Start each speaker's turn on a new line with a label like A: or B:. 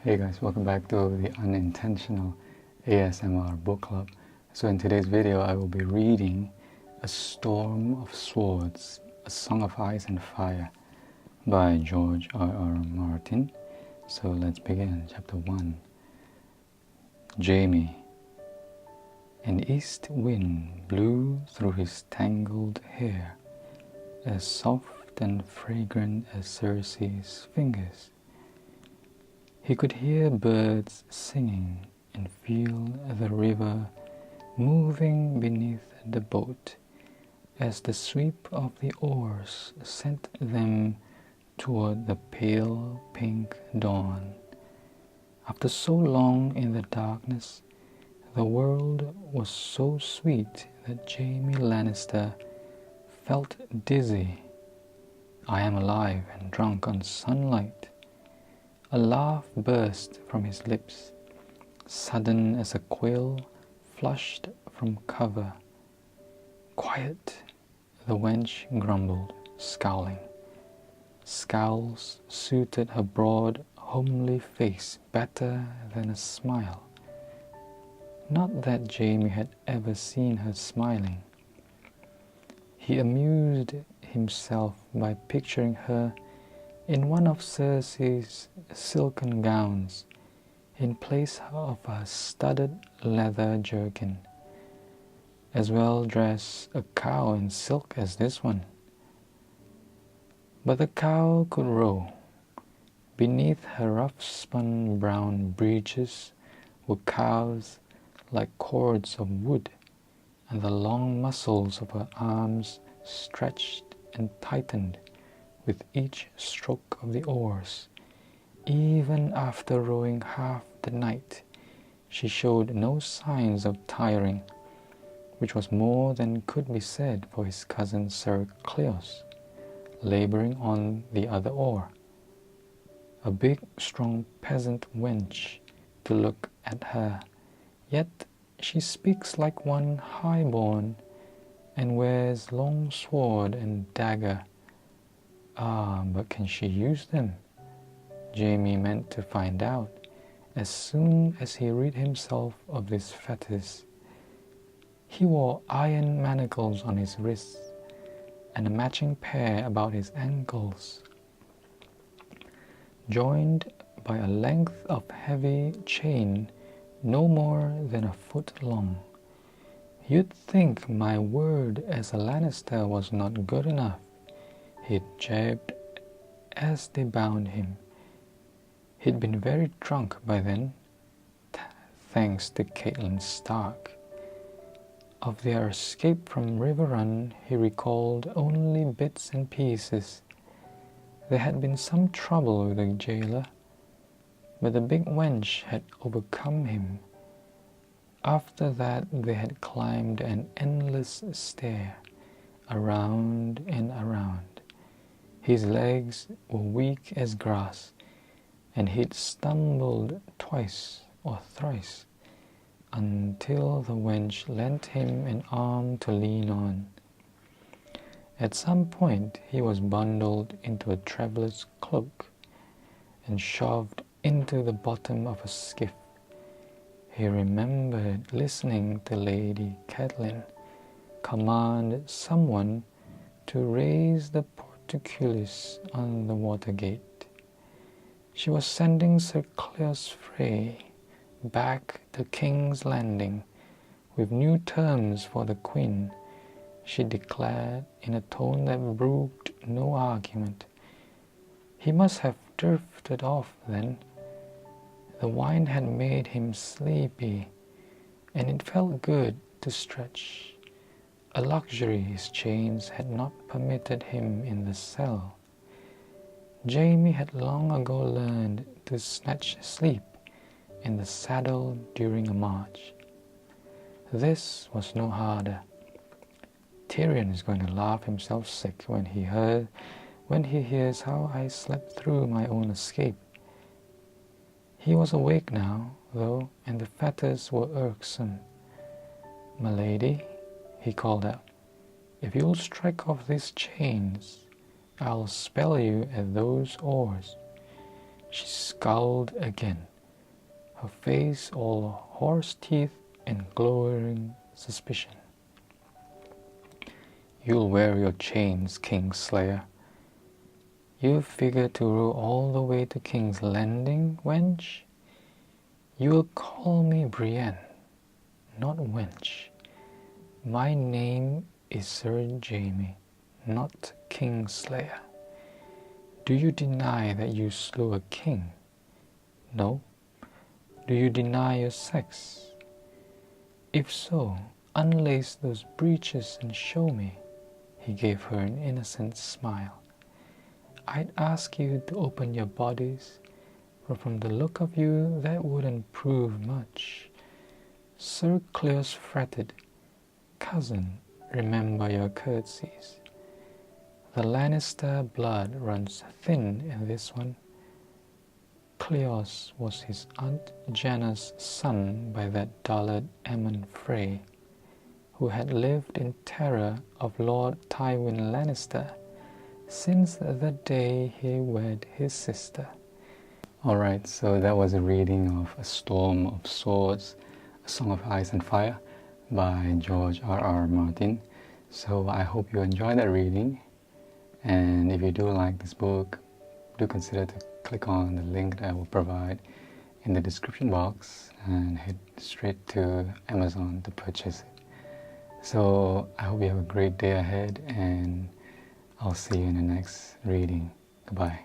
A: Hey guys, welcome back to the Unintentional ASMR book club. So in today's video I will be reading A Storm of Swords, A Song of Ice and Fire by George R.R. Martin. So let's begin. Chapter 1. Jaime. An east wind blew through his tangled hair, as soft and fragrant as Circe's fingers. He could hear birds singing and feel the river moving beneath the boat as the sweep of the oars sent them toward the pale pink dawn. After so long in the darkness, the world was so sweet that Jaime Lannister felt dizzy. I am alive and drunk on sunlight. A laugh burst from his lips, sudden as a quail flushed from cover. Quiet, the wench grumbled, scowling. Scowls suited her broad, homely face better than a smile. Not that Jaime had ever seen her smiling. He amused himself by picturing her in one of Circe's silken gowns, in place of a studded leather jerkin, as well dressed a cow in silk as this one. But the cow could row. Beneath her rough-spun brown breeches were calves like cords of wood, and the long muscles of her arms stretched and tightened with each stroke of the oars. Even after rowing half the night, she showed no signs of tiring, which was more than could be said for his cousin Sir Cleos, laboring on the other oar. A big, strong peasant wench to look at her, yet she speaks like one high-born, and wears long sword and dagger. But can she use them? Jaime meant to find out as soon as he rid himself of this fetish. He wore iron manacles on his wrists and a matching pair about his ankles, joined by a length of heavy chain no more than a foot long. You'd think my word as a Lannister was not good enough, he'd jabbed as they bound him. He'd been very drunk by then, thanks to Catelyn Stark. Of their escape from River Run, he recalled only bits and pieces. There had been some trouble with the jailer, but the big wench had overcome him. After that they had climbed an endless stair, around and around. His legs were weak as grass, and he'd stumbled twice or thrice, until the wench lent him an arm to lean on. At some point he was bundled into a traveller's cloak and shoved into the bottom of a skiff. He remembered listening to Lady Catelyn command someone to raise the portcullis on the watergate. She was sending Sir Cleos Frey back to King's Landing with new terms for the Queen, she declared in a tone that brooked no argument. He must have drifted off then. The wine had made him sleepy, and it felt good to stretch, a luxury his chains had not permitted him in the cell. Jaime had long ago learned to snatch sleep in the saddle during a march. This was no harder. Tyrion is going to laugh himself sick when he hears how I slept through my own escape. He was awake now, though, and the fetters were irksome. "My lady," he called out, "if you'll strike off these chains, I'll spell you at those oars." She scowled again. her face all horse teeth and glowering suspicion. You'll wear your chains, Kingslayer. You figure to row all the way to King's Landing, wench? You'll call me Brienne, not wench. My name is Ser Jaime, not Kingslayer. Do you deny that you slew a king? No. Do you deny your sex? If so, unlace those breeches and show me. He gave her an innocent smile. I'd ask you to open your bodies, but from the look of you, that wouldn't prove much. Sir Cleos fretted. Cousin, remember your curtsies. The Lannister blood runs thin in this one. Cleos was his Aunt Janna's son by that dullard Aemon Frey, who had lived in terror of Lord Tywin Lannister since the day he wed his sister. Alright, so that was a reading of A Storm of Swords, A Song of Ice and Fire by George R.R. Martin. So I hope you enjoyed that reading, and if you do like this book, do consider to click on the link that I will provide in the description box and head straight to Amazon to purchase it. So I hope you have a great day ahead, and I'll see you in the next reading. Goodbye.